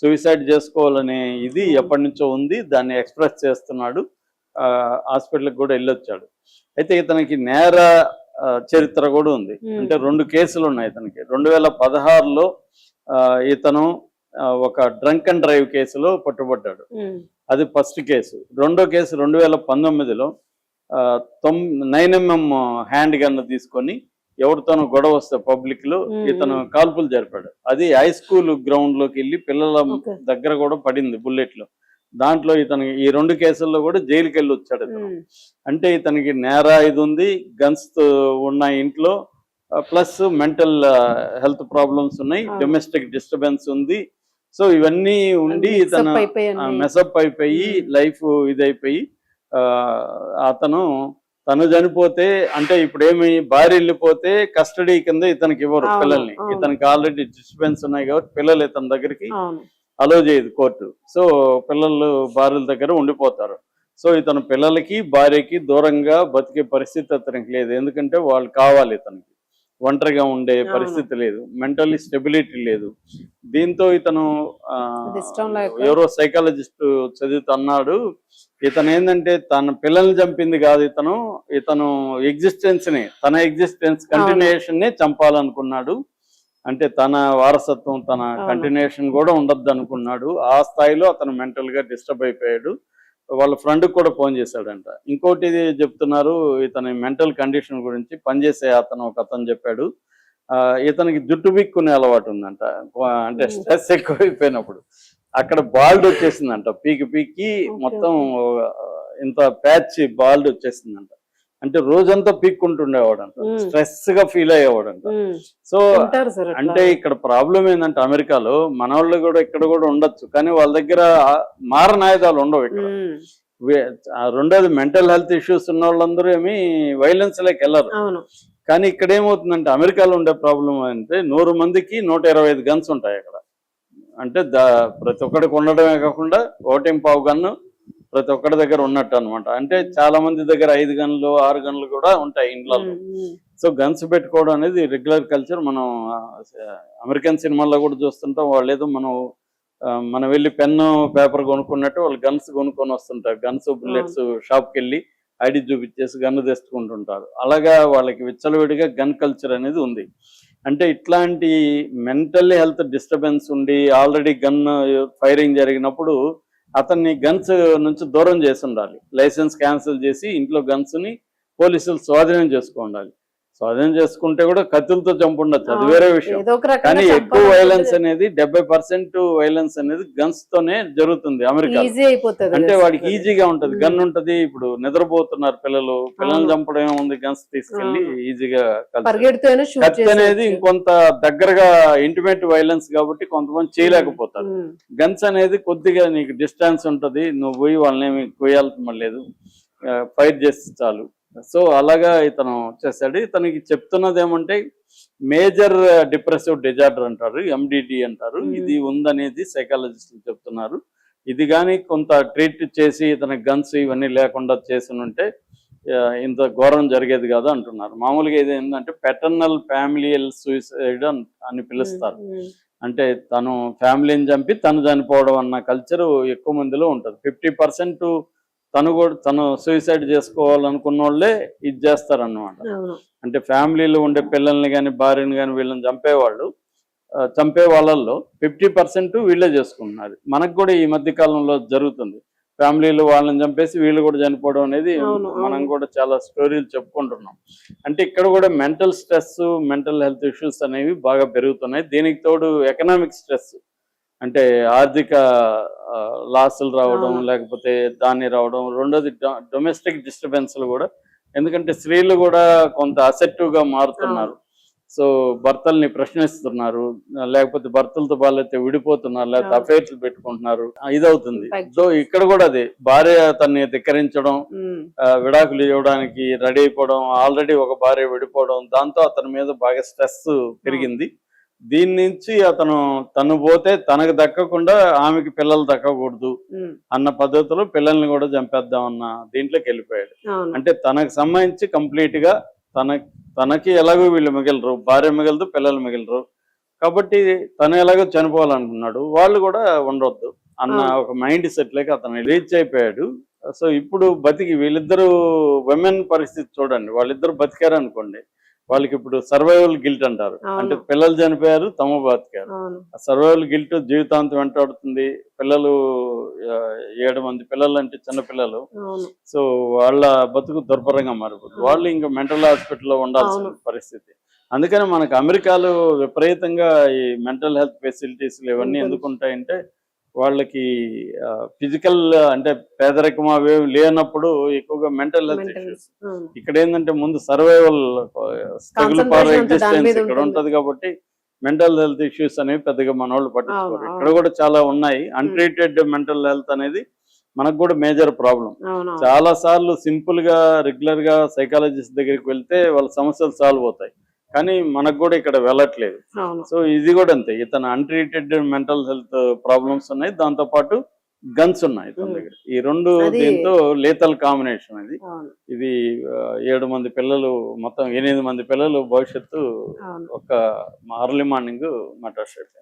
Suicide చేసుకోవాలనే ఇది ఎప్పటి నుంచో ఉంది, దాన్ని ఎక్స్ప్రెస్ చేస్తున్నాడు. హాస్పిటల్కి కూడా వెళ్ళొచ్చాడు. అయితే ఇతనికి నేర చరిత్ర కూడా ఉంది. అంటే 2 కేసులు ఉన్నాయి ఇతనికి. 2016లో ఇతను ఒక డ్రంక్ అండ్ డ్రైవ్ కేసులో పట్టుబడ్డాడు. అది ఫస్ట్ కేసు. రెండో కేసు 2019లో 9mm హ్యాండ్ గన్ తీసుకొని ఎవరితోనూ గొడవ వస్తే పబ్లిక్ లో ఇతను కాల్పులు జరిపాడు. అది హై స్కూల్ గ్రౌండ్ లోకి వెళ్ళి పిల్లల దగ్గర కూడా పడింది బుల్లెట్లు. దాంట్లో ఇతనికి ఈ 2 కేసుల్లో కూడా జైలుకి వెళ్ళి వచ్చాడు ఇతను. అంటే ఇతనికి నేర ఇది ఉంది, గన్స్ ఉన్న ఇంట్లో, ప్లస్ మెంటల్ హెల్త్ ప్రాబ్లమ్స్ ఉన్నాయి, డొమెస్టిక్ డిస్టర్బెన్స్ ఉంది. సో ఇవన్నీ ఉండి ఇతను మెసప్ అయిపోయి లైఫ్ ఇదైపోయి తను చనిపోతే, అంటే ఇప్పుడు ఏమి భార్య వెళ్ళిపోతే కస్టడీ కింద ఇతనికి ఇవ్వరు పిల్లల్ని. ఇతనికి ఆల్రెడీ డిస్టర్బెన్స్ ఉన్నాయి కాబట్టి పిల్లలు ఇతని దగ్గరికి అలో చేయదు కోర్టు. సో పిల్లలు భార్యల దగ్గర ఉండిపోతారు. సో ఇతను పిల్లలకి భార్యకి దూరంగా బతికే పరిస్థితి అతనికి లేదు. ఎందుకంటే వాళ్ళు కావాలి ఇతనికి, ఒంటరిగా ఉండే పరిస్థితి లేదు, మెంటల్లీ స్టెబిలిటీ లేదు. దీంతో ఇతను ఎవరో సైకాలజిస్ట్ చదువుతున్నాడు, ఇతను ఏంటంటే తన పిల్లల్ని చంపింది కాదు, ఇతను ఎగ్జిస్టెన్స్ ని, తన ఎగ్జిస్టెన్స్ కంటిన్యూషన్ నే చంపాలనుకున్నాడు. అంటే తన వారసత్వం, తన కంటిన్యూషన్ కూడా ఉండద్దు అనుకున్నాడు. ఆ స్థాయిలో అతను మెంటల్ గా డిస్టర్బ్ అయిపోయాడు. వాళ్ళ ఫ్రెండ్ కూడా ఫోన్ చేశాడంట. ఇంకోటి చెప్తున్నారు ఇతని మెంటల్ కండిషన్ గురించి. పనిచేసే ఒక అతను చెప్పాడు, ఇతనికి జుట్టు పీక్కునే అలవాటు ఉందంట. అంటే స్ట్రెస్ ఎక్కువైపోయినప్పుడు అక్కడ బాల్డ్ వచ్చేసిందంట, పీకి మొత్తం ఇంత ప్యాచ్ బాల్డ్ వచ్చేసిందంట. అంటే రోజంతా పీక్కుంటుండేవాడంట, స్ట్రెస్ గా ఫీల్ అయ్యేవాడంట. సో అంటే ఇక్కడ ప్రాబ్లం ఏంటంటే అమెరికాలో మన వాళ్ళు కూడా ఇక్కడ కూడా ఉండొచ్చు, కానీ వాళ్ళ దగ్గర మారణాయుధాలు ఉండవు ఇక్కడ. రెండోది మెంటల్ హెల్త్ ఇష్యూస్ ఉన్న వాళ్ళందరూ ఏమి వైలెన్స్ లేక వెళ్ళరు. కానీ ఇక్కడ ఏమవుతుందంటే అమెరికాలో ఉండే ప్రాబ్లం అంటే 100 మందికి 125 గన్స్ ఉంటాయి అక్కడ. అంటే ప్రతి ఒక్కడికి ఉండడమే కాకుండా 1.5 గన్ను ప్రతి ఒక్కరి దగ్గర ఉన్నట్టు అనమాట. అంటే చాలా మంది దగ్గర 5 గన్లు 6 గన్లు కూడా ఉంటాయి ఇండ్లలో. సో గన్స్ పెట్టుకోవడం అనేది రెగ్యులర్ కల్చర్. మనం అమెరికన్ సినిమాల్లో కూడా చూస్తుంటాం. వాళ్ళు ఏదో మనం వెళ్ళి పెన్ను పేపర్ కొనుక్కున్నట్టు వాళ్ళు గన్స్ కొనుక్కొని వస్తుంటారు. గన్స్ బుల్లెట్స్ షాప్కి వెళ్ళి ఐడి చూపించేసి గన్ను తెచ్చుకుంటుంటారు. అలాగా వాళ్ళకి విచ్చలవిడిగా గన్ కల్చర్ అనేది ఉంది. అంటే ఇట్లాంటి మెంటల్ హెల్త్ డిస్టర్బెన్స్ ఉండి ఆల్రెడీ గన్ ఫైరింగ్ జరిగినప్పుడు అతన్ని గన్స్ నుంచి దూరం చేసి ఉండాలి. లైసెన్స్ క్యాన్సిల్ చేసి ఇంట్లో గన్స్ ని పోలీసులు స్వాధీనం చేసుకోవాలి. స్వాధీనం చేసుకుంటే కూడా కత్తులతో చంపుండొచ్చు, అది వేరే విషయం. కానీ ఎక్కువ వైలెన్స్ అనేది 70% వైలెన్స్ అనేది గన్స్ తోనే జరుగుతుంది అమెరికా. అంటే వాడికి ఈజీగా ఉంటది, గన్ ఉంటది. ఇప్పుడు నిద్రపోతున్నారు పిల్లల్ని చంపడం ఉంది, గన్స్ తీసుకెళ్లి ఈజీగా కత్తి అనేది ఇంకొంత దగ్గరగా ఇంటిమేట్ వైలెన్స్ కాబట్టి కొంతమంది చేయలేకపోతారు. గన్స్ అనేది కొద్దిగా నీకు డిస్టెన్స్ ఉంటది, నువ్వు పోయి వాళ్ళని కొయ్యాల్సిన లేదు, ఫైట్ చేస్తే చాలు. సో అలాగా ఇతను చేశాడు. ఇతనికి చెప్తున్నది ఏమంటే మేజర్ డిప్రెసివ్ డిజార్డర్ అంటారు, MDD అంటారు. ఇది ఉందనేది సైకాలజిస్టులు చెప్తున్నారు. ఇది కానీ కొంత ట్రీట్ చేసి ఇతనికి గన్స్ ఇవన్నీ లేకుండా చేసినుంటే ఇంత ఘోరం జరిగేది కాదు అంటున్నారు. మామూలుగా ఇది ఏంటంటే పెటర్నల్ ఫ్యామిలియల్ సూసైడ్ అని పిలుస్తారు. అంటే తను ఫ్యామిలీని చంపి తను చనిపోవడం అన్న కల్చర్ ఎక్కువ మందిలో ఉంటుంది. 50% తను సూసైడ్ చేసుకోవాలనుకున్న వాళ్ళే ఇది చేస్తారన్నమాట. అంటే ఫ్యామిలీలో ఉండే పిల్లల్ని కానీ భార్యని కానీ వీళ్ళని చంపే వాళ్ళల్లో 50% వీళ్ళే చేసుకుంటున్నారు. మనకు కూడా ఈ మధ్య కాలంలో జరుగుతుంది. ఫ్యామిలీలో వాళ్ళని చంపేసి వీళ్ళు కూడా చనిపోవడం అనేది మనం కూడా చాలా స్టోరీలు చెప్పుకుంటున్నాం. అంటే ఇక్కడ కూడా mental stress, mental health issues అనేవి బాగా పెరుగుతున్నాయి. దీనికి తోడు ఎకనామిక్ స్ట్రెస్, అంటే ఆర్థిక లాసులు రావడం, లేకపోతే దాన్ని రావడం. రెండోది డొమెస్టిక్ డిస్టర్బెన్స్లు కూడా, ఎందుకంటే స్త్రీలు కూడా కొంత అసెప్టివ్ గా మారుతున్నారు. సో భర్తల్ని ప్రశ్నిస్తున్నారు, లేకపోతే భర్తలతో వాళ్ళైతే విడిపోతున్నారు, లేకపోతే అఫైర్స్ పెట్టుకుంటున్నారు, ఇదవుతుంది. సో ఇక్కడ కూడా అదే భార్య తన్ని ధిక్కరించడం, విడాకులు ఇవ్వడానికి రెడీ అయిపోవడం, ఆల్రెడీ ఒక భార్య విడిపోవడం, దాంతో అతని మీద బాగా స్ట్రెస్ పెరిగింది. దీని నుంచి తను పోతే తనకు దక్కకుండా ఆమెకి పిల్లలు దక్కకూడదు అన్న పద్ధతిలో పిల్లల్ని కూడా చంపేద్దాం అన్న దీంట్లోకి వెళ్ళిపోయాడు. అంటే తనకు సంబంధించి కంప్లీట్ గా తనకి ఎలాగో వీళ్ళు మిగలరు, భార్య మిగలదు, పిల్లలు మిగలరు, కాబట్టి తను ఎలాగో చనిపోవాలనుకున్నాడు, వాళ్ళు కూడా ఉండొద్దు అన్న ఒక మైండ్ సెట్ లేక అతను రీచ్ అయిపోయాడు. సో ఇప్పుడు బతికి వీళ్ళిద్దరూ విమెన్ పరిస్థితి చూడండి, వాళ్ళిద్దరు బతికారు అనుకోండి, వాళ్ళకి ఇప్పుడు సర్వైవల్ గిల్ట్ అంటారు. అంటే పిల్లలు చనిపోయారు, తమ బతికారు. ఆ సర్వైవల్ గిల్ట్ జీవితాంతం వెంటాడుతుంది. పిల్లలు 7 మంది పిల్లలు అంటే చిన్న పిల్లలు. సో వాళ్ళ బతుకు దుర్భరంగా మారిపోతుంది. వాళ్ళు ఇంకా మెంటల్ హాస్పిటల్లో ఉండాల్సిన పరిస్థితి. అందుకని మనకు అమెరికాలో విపరీతంగా ఈ మెంటల్ హెల్త్ ఫెసిలిటీస్ ఇవన్నీ ఎందుకు ఉంటాయంటే, వాళ్ళకి ఫిజికల్ అంటే పేదరికం అవి లేనప్పుడు ఎక్కువగా మెంటల్ హెల్త్ ఇష్యూస్. ఇక్కడ ఏంటంటే ముందు సర్వైవల్ స్ట్రగుల్ ఎగ్జిస్టెన్స్ ఇక్కడ ఉంటది కాబట్టి మెంటల్ హెల్త్ ఇష్యూస్ అనేవి పెద్దగా మన వాళ్ళు పట్టించుకోరు. ఇక్కడ కూడా చాలా ఉన్నాయి. అన్ట్రీటెడ్ మెంటల్ హెల్త్ అనేది మనకు కూడా మేజర్ ప్రాబ్లం. చాలా సార్లు సింపుల్ గా రెగ్యులర్ గా సైకాలజిస్ట్ దగ్గరికి వెళ్తే వాళ్ళ సమస్యలు సాల్వ్ అవుతాయి, కానీ మనకు కూడా ఇక్కడ వెళ్ళట్లేదు. సో ఇది కూడా అంతే, ఇతను అన్ట్రీటెడ్ మెంటల్ హెల్త్ ప్రాబ్లమ్స్ ఉన్నాయి, దాంతో పాటు గన్స్ ఉన్నాయి ఇతని దగ్గర. ఈ రెండు దీంతో లేతల్ కాంబినేషన్ ఇది. ఇది 7 మంది పిల్లలు, మొత్తం 8 మంది పిల్లలు భవిష్యత్తు ఒక అర్లీ మార్నింగ్ మర్డర్ అయిపోయింది.